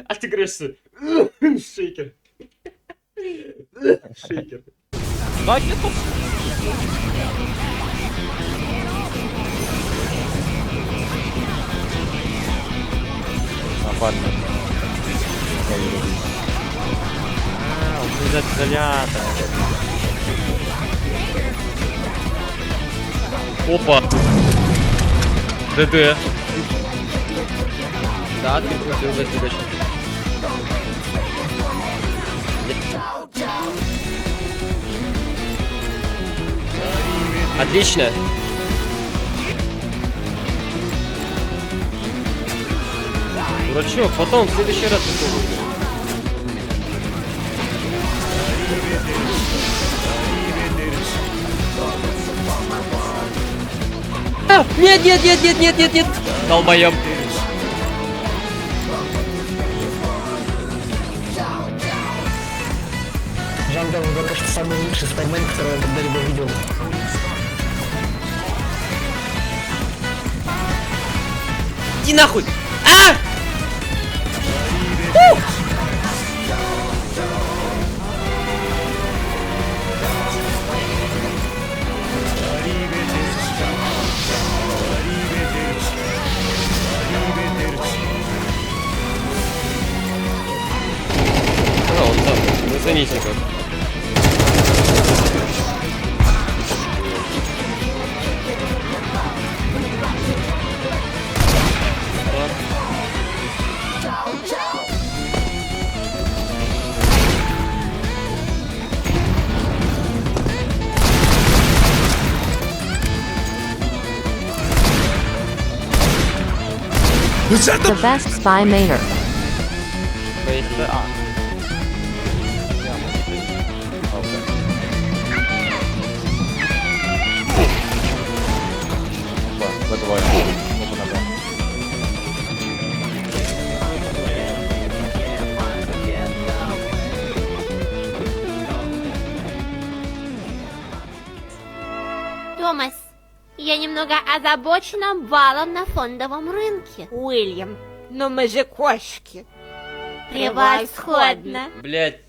Отыгрышься. Шейкер. Шейкер. Да, нет, тут. Нормально. Изолятор. Опа. ДД. Да, ты крутил за тебя. Отлично. Дурачок, потом в следующий раз попробуй. Нет, нет, нет, нет, нет, нет, нет. Долбоёб. Жан Гаун, это что самый лучший спаймен, который я когда-либо видел. Иди нахуй! А! Он там, зацените как. The best spy mainer. Вызываю. Оба нога. Томас, я немного озабочена валом на фондовом рынке. Уильям, но мы же кошки. Превосходно. Блять,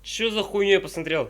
чё за хуйню я посмотрел?